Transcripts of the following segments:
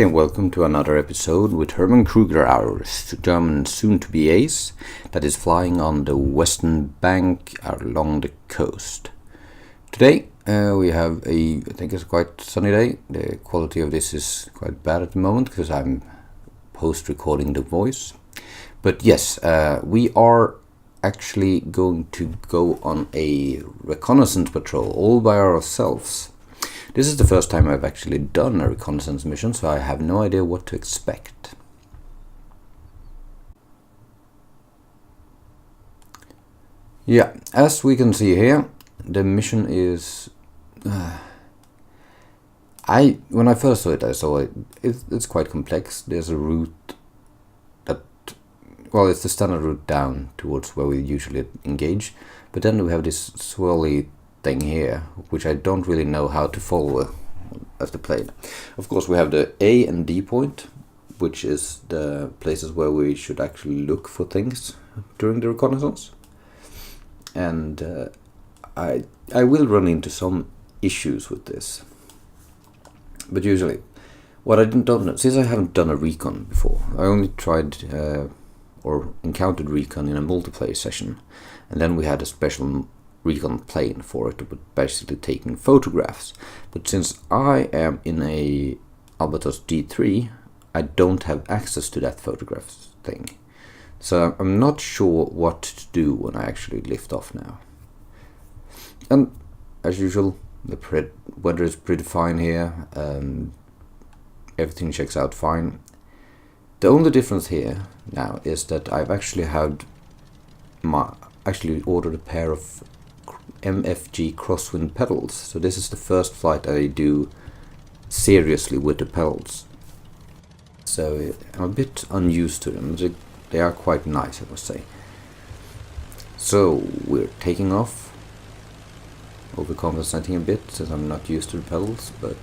and welcome to another episode with Hermann Krueger, our German soon-to-be ace, that is flying on the western bank along the coast. Today we have I think it's quite sunny day. The quality of this is quite bad at the moment because I'm post-recording the voice. But yes, we are actually going to go on a reconnaissance patrol all by ourselves. This is the first time I've actually done a reconnaissance mission, so I have no idea what to expect. Yeah, as we can see here, the mission is... when I first saw it, I saw it's quite complex. There's a route that... Well, it's the standard route down towards where we usually engage, but then we have this swirly thing here, which I don't really know how to follow as the plane. Of course, we have the A and D point, which is the places where we should actually look for things during the reconnaissance. And I will run into some issues with this. But usually, what I don't know, since I haven't done a recon before, I only tried or encountered recon in a multiplayer session, and then we had a special recon plane for it, but basically taking photographs. But since I am in a Albatros DIII, I don't have access to that photographs thing. So I'm not sure what to do when I actually lift off now. And as usual, the weather is pretty fine here. Everything checks out fine. The only difference here now is that I've actually ordered a pair of MFG crosswind pedals. So this is the first flight I do seriously with the pedals. So I'm a bit unused to them. They are quite nice, I must say. So we're taking off. Overcompensating a bit since I'm not used to the pedals, but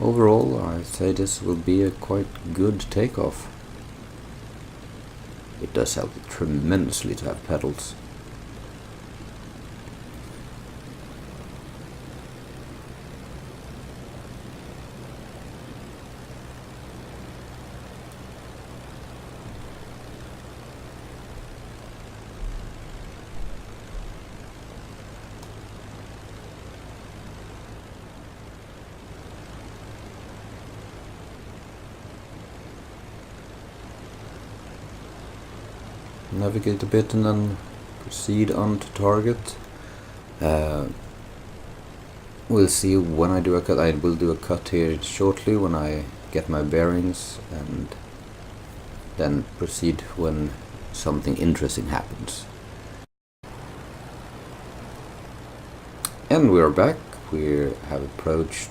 overall I'd say this will be a quite good takeoff. It does help tremendously to have pedals. Navigate a bit and then proceed on to target. We'll see when I do a cut. I will do a cut here shortly when I get my bearings, and then proceed when something interesting happens. And we are back. We have approached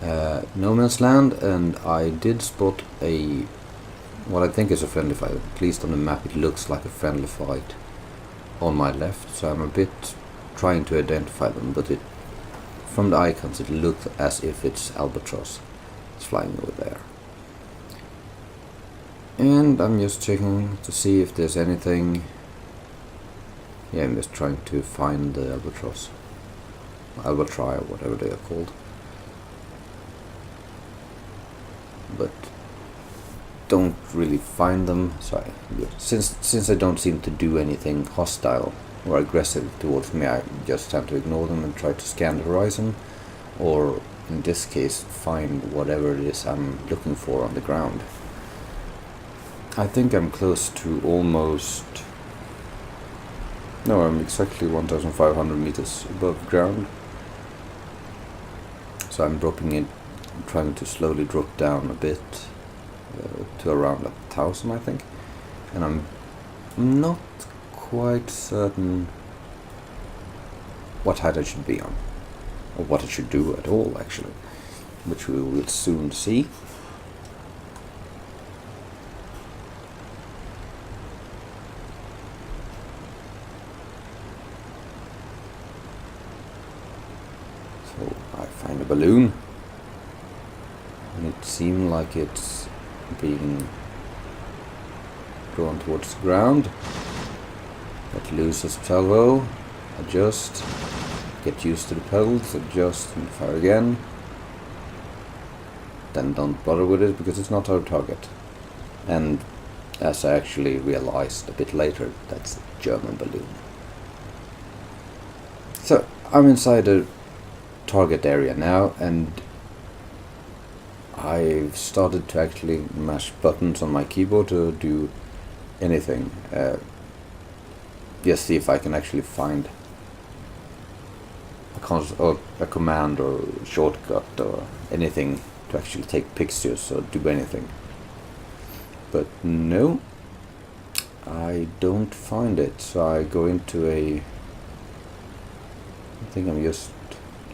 no man's land, and I did spot what I think is a friendly fight. At least on the map it looks like a friendly fight on my left, so I'm a bit trying to identify them, but from the icons it looks as if it's Albatros. It's flying over there. And I'm just checking to see if there's anything. Yeah, I'm just trying to find the Albatros. Albatri, or whatever they are called. But don't really find them, so since I don't seem to do anything hostile or aggressive towards me, I just tend to ignore them and try to scan the horizon, or in this case find whatever it is I'm looking for on the ground. I think I'm close to I'm exactly 1,500 meters above ground, so I'm trying to slowly drop down a bit to around 1,000, I think, and I'm not quite certain what height I should be on, or what I should do at all, actually, which we will soon see. So I find a balloon, and it seemed like it's being drawn towards the ground. Let loose the salvo, adjust, get used to the pedals, adjust and fire again. then don't bother with it because it's not our target. And as I actually realized a bit later, that's a German balloon. So I'm inside the target area now, and I've started to actually mash buttons on my keyboard to do anything. Just see if I can actually find a command or shortcut or anything to actually take pictures or do anything. But no, I don't find it. So I go into I think I'm just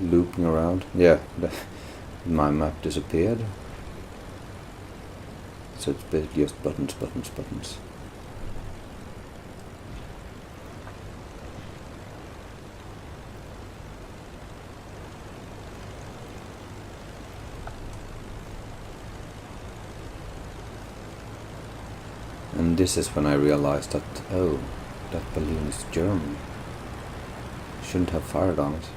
looping around. Yeah, my map disappeared. So it's basically just buttons, buttons, buttons. And this is when I realized that, oh, that balloon is German. Shouldn't have fired on it.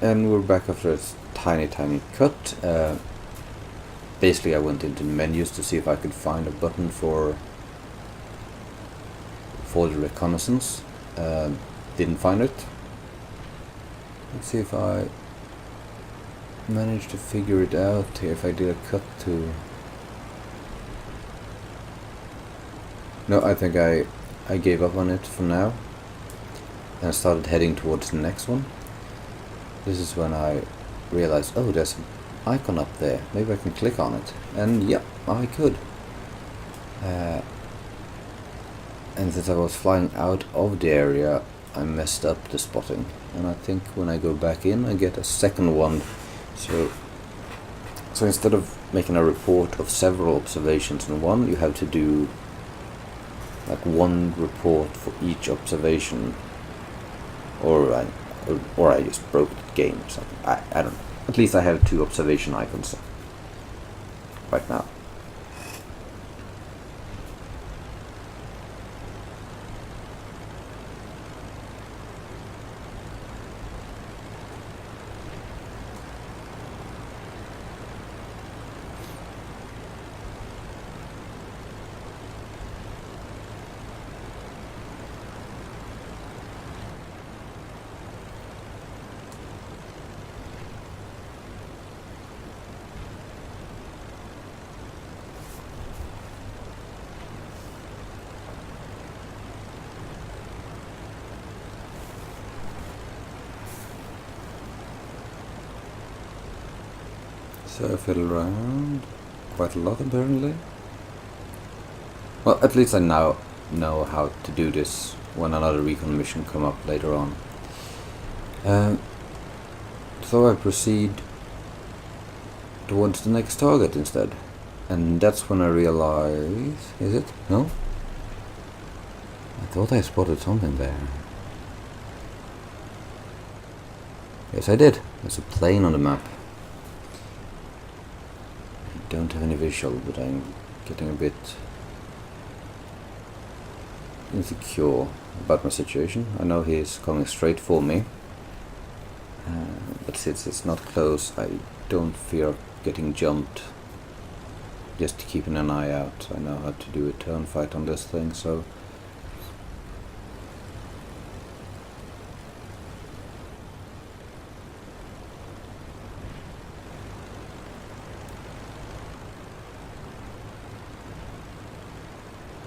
And we're back after a tiny cut. Basically I went into the menus to see if I could find a button for the reconnaissance. Didn't find it. Let's see if I managed to figure it out here, if I did a cut to... No, I think I gave up on it for now and started heading towards the next one. This is when I realized, oh, there's an icon up there, maybe I can click on it. And yep, I could. And since I was flying out of the area, I messed up the spotting, and I think when I go back in I get a second one. So instead of making a report of several observations in one, you have to do like one report for each observation, or I just broke the game or something. I don't know. At least I have 2 observation icons right now. So I fiddle around quite a lot apparently. Well, at least I now know how to do this when another recon mission come up later on. So I proceed towards the next target instead. And that's when I realize... Is it? No? I thought I spotted something there. Yes, I did. There's a plane on the map. I don't have any visual, but I'm getting a bit insecure about my situation. I know he is coming straight for me, but since it's not close, I don't fear getting jumped. Just keeping an eye out. I know how to do a turn fight on this thing, so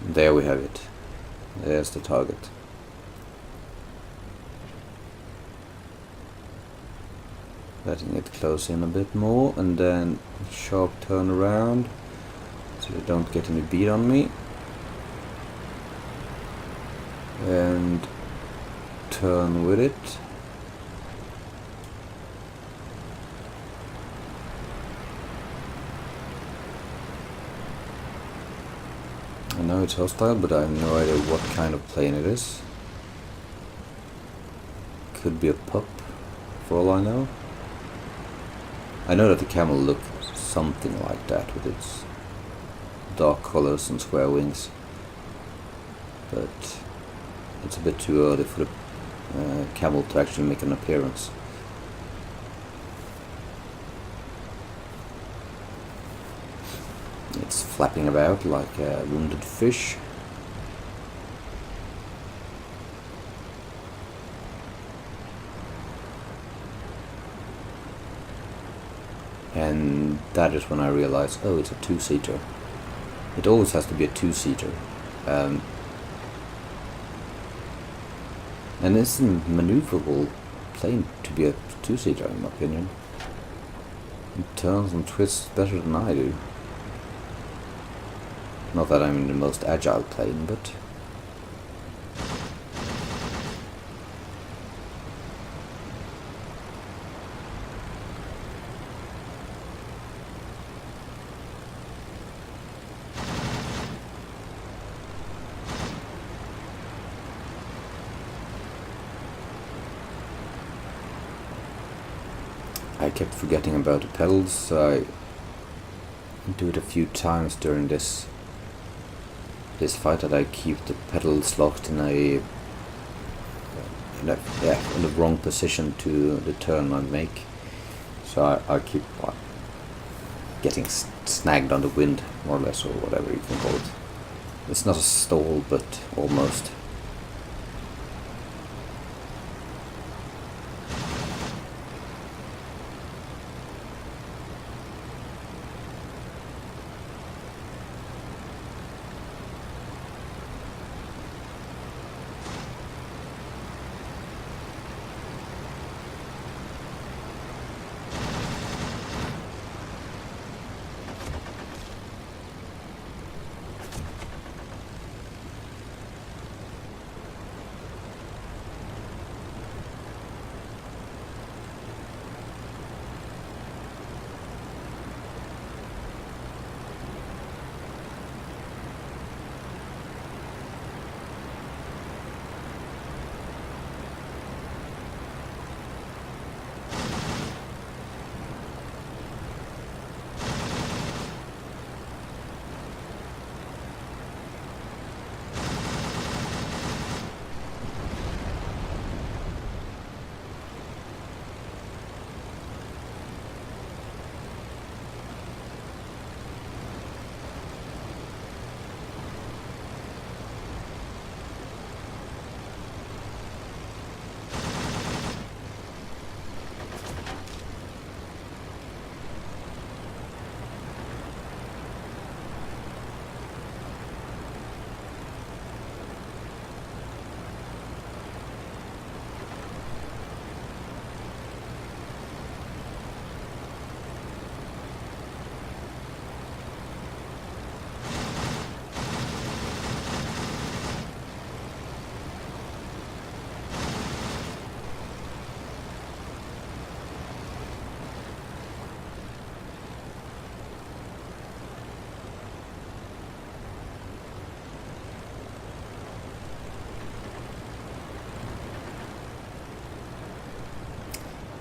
there we have it. There's the target. Letting it close in a bit more, and then sharp turn around so you don't get any beat on me. And turn with it. I know it's hostile, but I have no idea what kind of plane it is. Could be a pup, for all I know. I know that the camel looks something like that with its dark colors and square wings. but it's a bit too early for the camel to actually make an appearance. It's flapping about like a wounded fish. And that is when I realized, oh, it's a two-seater. It always has to be a two-seater. And it's a maneuverable plane to be a two-seater, in my opinion. It turns and twists better than I do. Not that I'm in the most agile plane, but... I kept forgetting about the pedals, so I do it a few times during this fight, that I keep the pedals locked in the wrong position to the turn I make. So I keep getting snagged on the wind, more or less, or whatever you can call it. It's not a stall, but almost.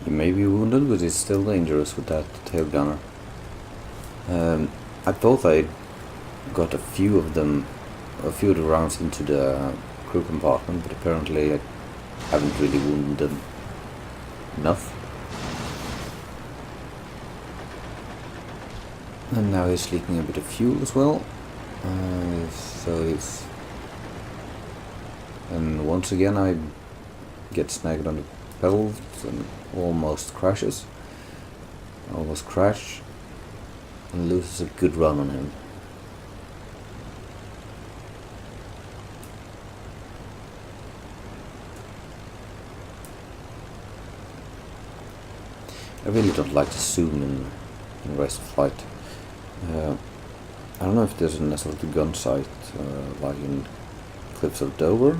He may be wounded, but he's still dangerous with that tail gunner. I thought I got a few of the rounds into the crew compartment, but apparently I haven't really wounded them enough. And now he's leaking a bit of fuel as well. And once again I get snagged on the pedals and almost crashes. Almost crash and loses a good run on him. I really don't like to zoom in race flight. I don't know if there's a necessarily gun sight like in Cliffs of Dover,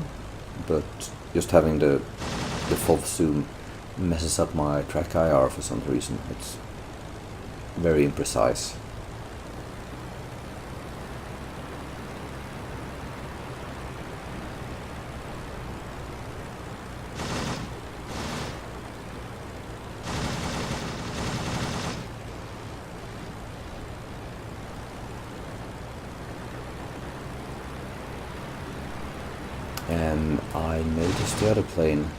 but just having the default zoom messes up my track IR for some reason. It's very imprecise. Is the other plane?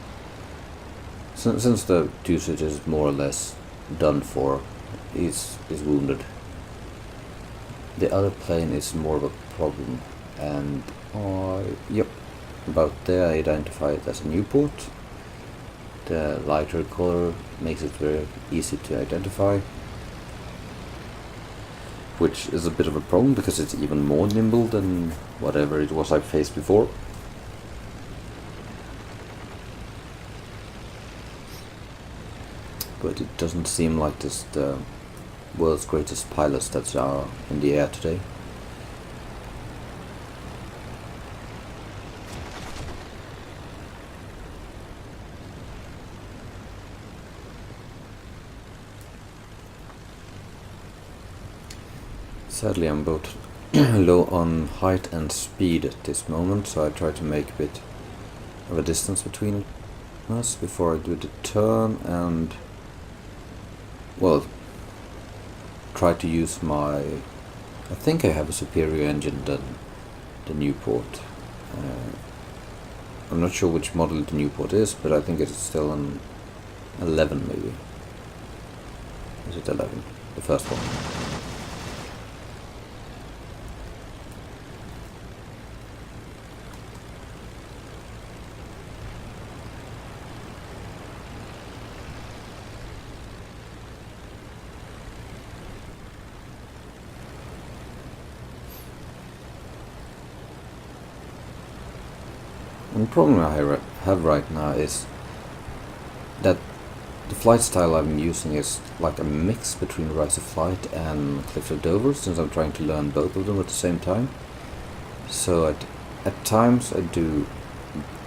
Since the two-seater is more or less done for, is wounded. The other plane is more of a problem, and yep, about there I identify it as a Newport. The lighter color makes it very easy to identify, which is a bit of a problem because it's even more nimble than whatever it was I faced before. But it doesn't seem like this the world's greatest pilots that are in the air today. Sadly, I'm both low on height and speed at this moment, so I try to make a bit of a distance between us before I do the turn, and well, try to use my... I think I have a superior engine than the Newport. I'm not sure which model the Newport is, but I think it is still an 11 maybe. Is it 11? The first one. And the problem I have right now is that the flight style I'm using is like a mix between Rise of Flight and Cliffs of Dover, since I'm trying to learn both of them at the same time. So at times I do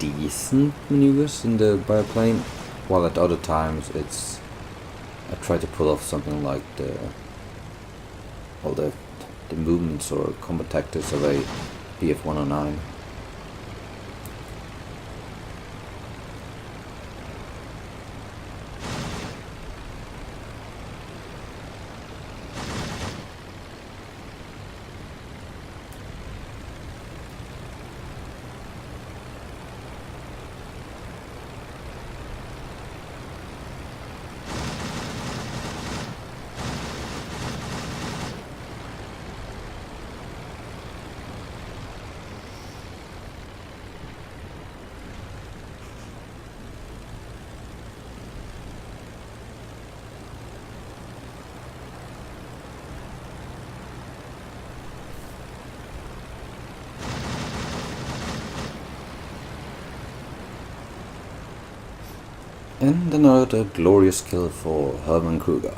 decent maneuvers in the biplane, while at other times I try to pull off something like the movements or combat tactics of a BF-109. And another glorious kill for Hermann Krueger.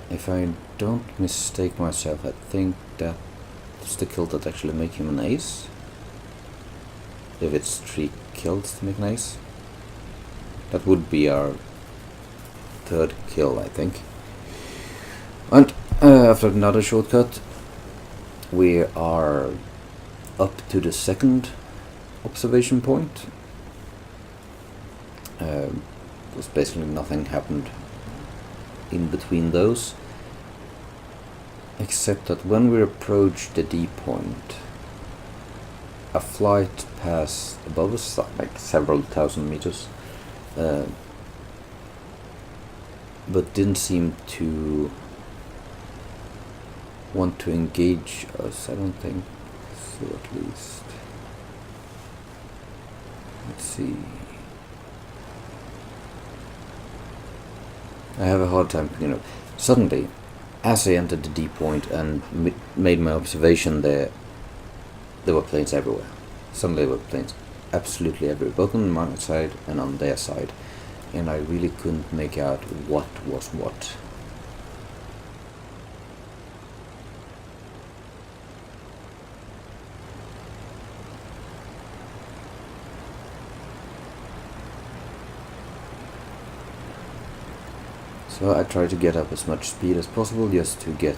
If I don't mistake myself, I think that's the kill that actually make him an ace. If it's 3 kills to make an ace. That would be our 3rd kill, I think. And after another shortcut, we are up to the 2nd observation point. Because basically nothing happened in between those, except that when we approached the D point, a flight passed above us, like several thousand meters, but didn't seem to want to engage us, I don't think so, at least. Let's see. I have a hard time, suddenly, as I entered the D point and made my observation there were planes everywhere. Suddenly there were planes absolutely everywhere, both on my side and on their side, and I really couldn't make out what was what. So I try to get up as much speed as possible just to get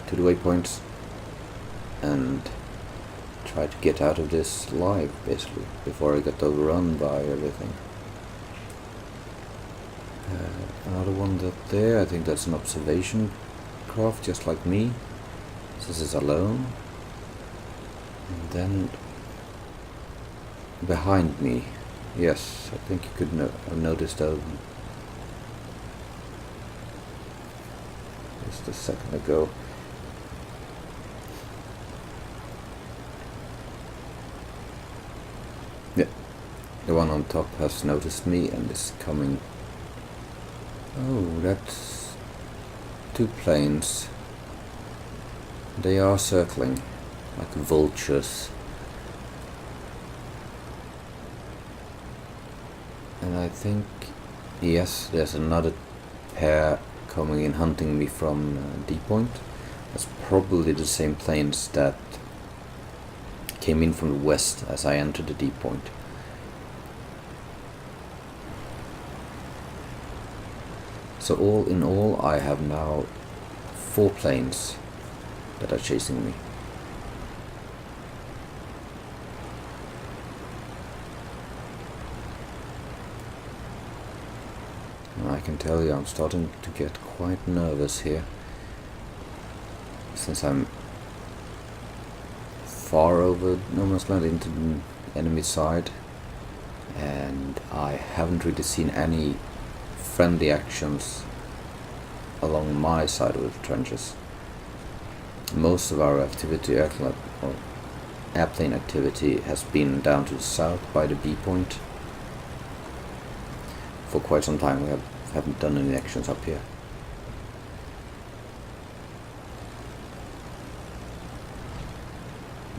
to the waypoints and try to get out of this live, basically, before I get overrun by everything. Another one there, I think that's an observation craft, just like me. This is alone. And then behind me. Yes, I think you could have noticed that just a second ago. Yeah, the one on top has noticed me and is coming. Oh, that's 2 planes. They are circling like vultures. And I think, yes, there's another pair coming in hunting me from D point. That's probably the same planes that came in from the west as I entered the D point. So all in all, I have now 4 planes that are chasing me. And I can tell you I'm starting to get quite nervous here, since I'm far over no man's land into the enemy side, and I haven't really seen any friendly actions along my side of the trenches. Most of our activity, airplane activity, has been down to the south by the B point. For quite some time we haven't done any actions up here.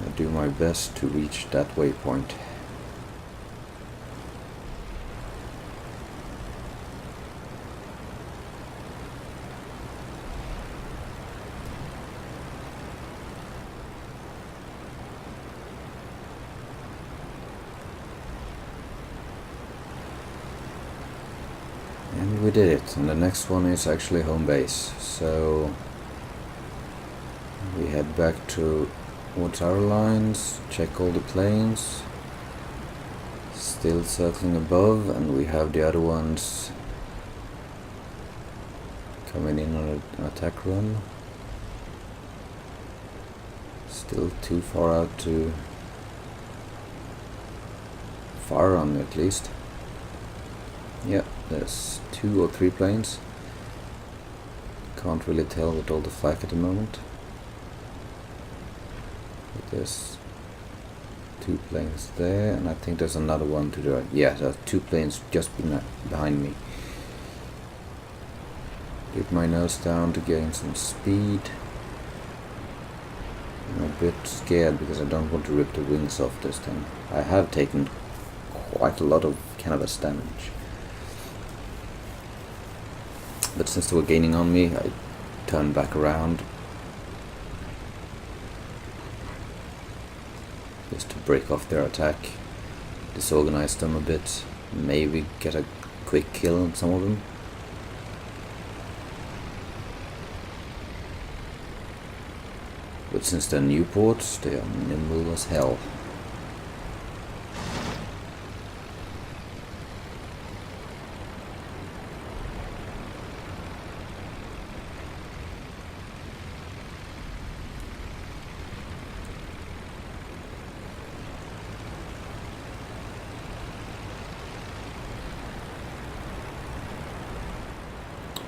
I do my best to reach that waypoint. And we did it, and the next one is actually home base, so we head back towards our lines, check all the planes, still circling above, and we have the other ones coming in on an attack run. Still too far out to fire on me at least. Yeah, there's 2 or 3 planes. Can't really tell with all the flak at the moment. But there's 2 planes there, and I think there's another one to the right. Yeah, there are 2 planes just behind me. Get my nose down to gain some speed. I'm a bit scared because I don't want to rip the wings off this thing. I have taken quite a lot of canvas damage. But since they were gaining on me, I turned back around just to break off their attack, disorganize them a bit, maybe get a quick kill on some of them. But since they're Newports, they are nimble as hell.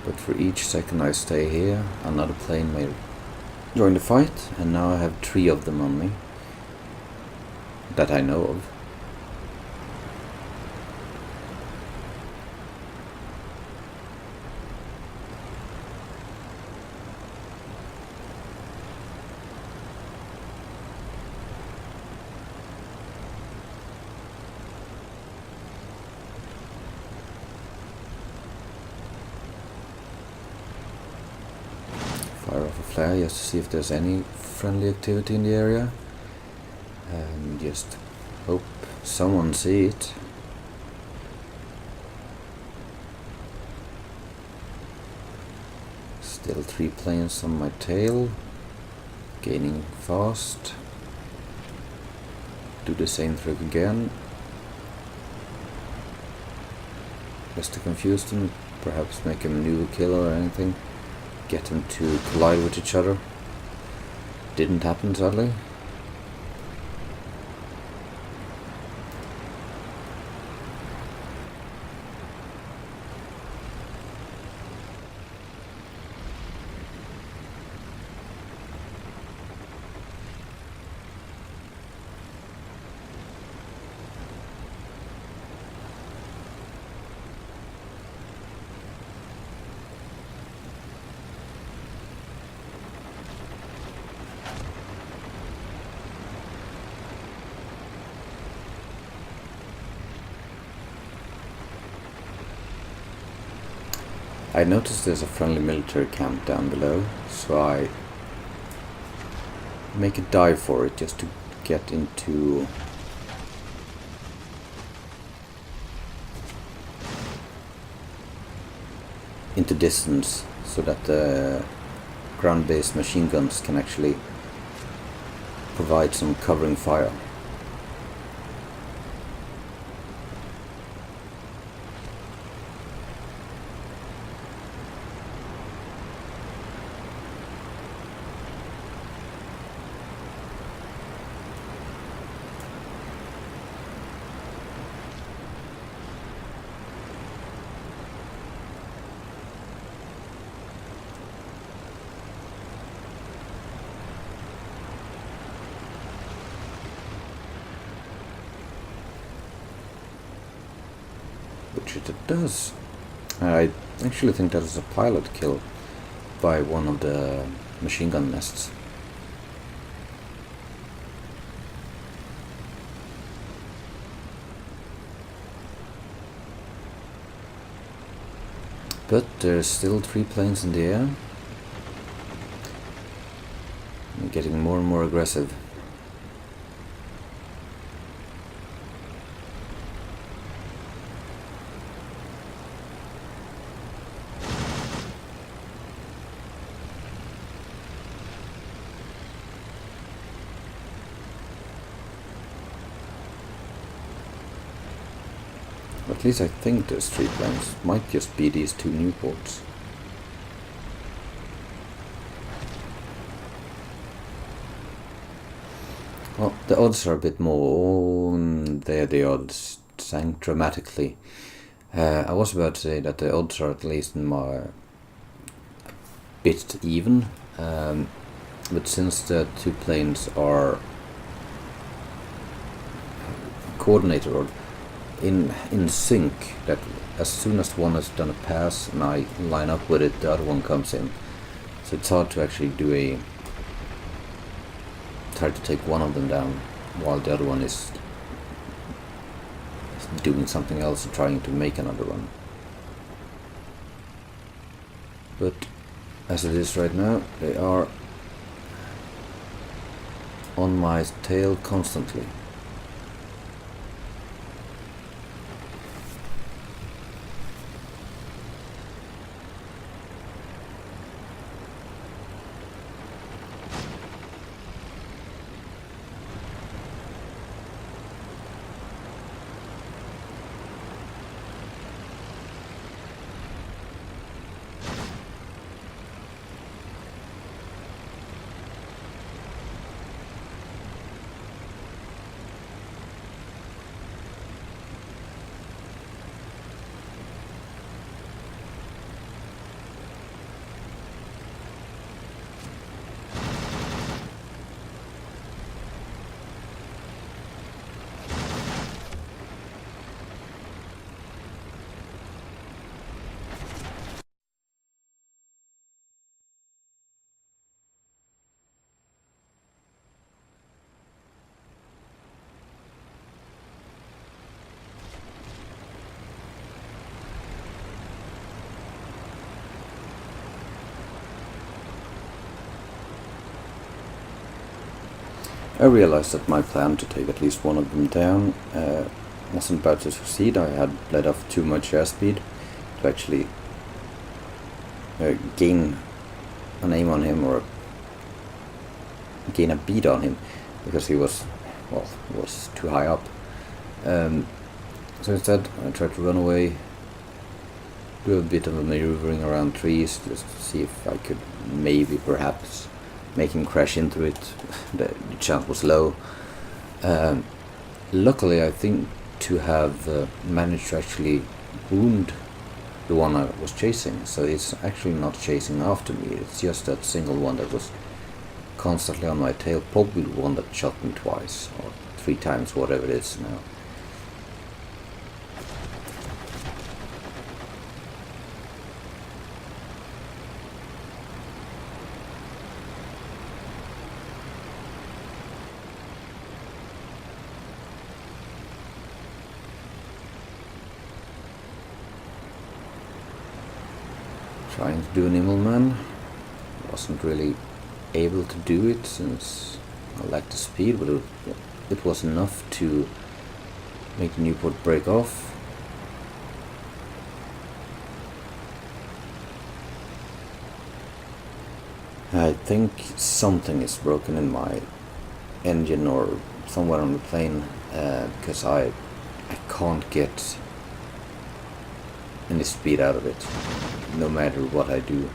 But for each second I stay here, another plane may join the fight, and now I have 3 of them on me that I know of. Fire off a flare just to see if there's any friendly activity in the area, and just hope someone sees it. Still 3 planes on my tail, gaining fast. Do the same trick again, just to confuse them, perhaps make a maneuver kill or anything. Get them to collide with each other. Didn't happen, sadly. I noticed there's a friendly military camp down below, so I make a dive for it just to get into distance, so that the ground-based machine guns can actually provide some covering fire. Which it does. I actually think that is a pilot kill by one of the machine gun nests. But there's still 3 planes in the air. I'm getting more and more aggressive. At least I think there's 3 planes. Might just be these 2 Newports. Well, the odds are a bit more. There the odds sank dramatically. I was about to say that the odds are at least in my bit even, but since the 2 planes are coordinated or in sync, that as soon as one has done a pass and I line up with it, the other one comes in. So it's hard to actually try to take one of them down while the other one is doing something else and trying to make another one. But as it is right now, they are on my tail constantly. I realized that my plan to take at least one of them down wasn't about to succeed. I had let off too much airspeed to actually gain an aim on him or gain a beat on him, because he was too high up. So instead I tried to run away, do a bit of a maneuvering around trees just to see if I could maybe perhaps make him crash into it. The chance was low. Luckily, I think to have managed to actually wound the one I was chasing, so he's actually not chasing after me. It's just that single one that was constantly on my tail, probably the one that shot me twice or 3 times, whatever it is now. trying to do an Immelman. Wasn't really able to do it since I lacked the speed, but it was enough to make the Newport break off. I think something is broken in my engine or somewhere on the plane, because I can't get any speed out of it, no matter what I do.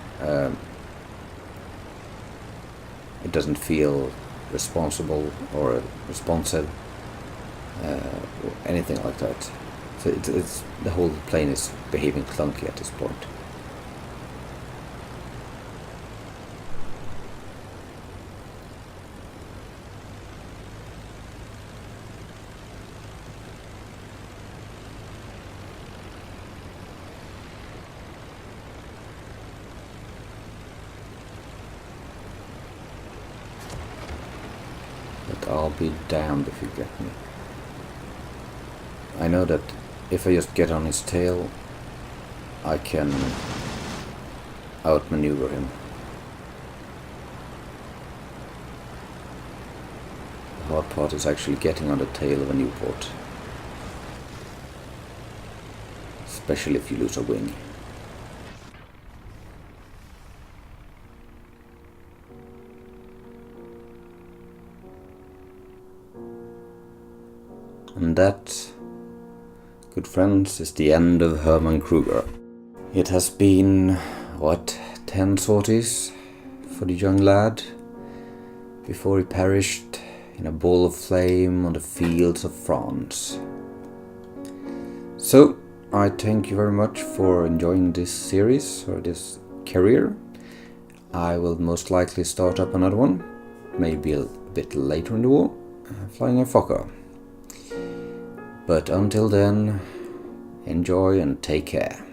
It doesn't feel responsible or responsive, or anything like that. So it's the whole plane is behaving clunky at this point. But I'll be damned if you get me. I know that if I just get on his tail, I can outmaneuver him. The hard part is actually getting on the tail of a Newport, especially if you lose a wing. And that, good friends, is the end of Hermann Krueger. It has been, 10 sorties for the young lad before he perished in a ball of flame on the fields of France. So, I thank you very much for enjoying this series, or this career. I will most likely start up another one, maybe a bit later in the war, flying a Fokker. But until then, enjoy and take care.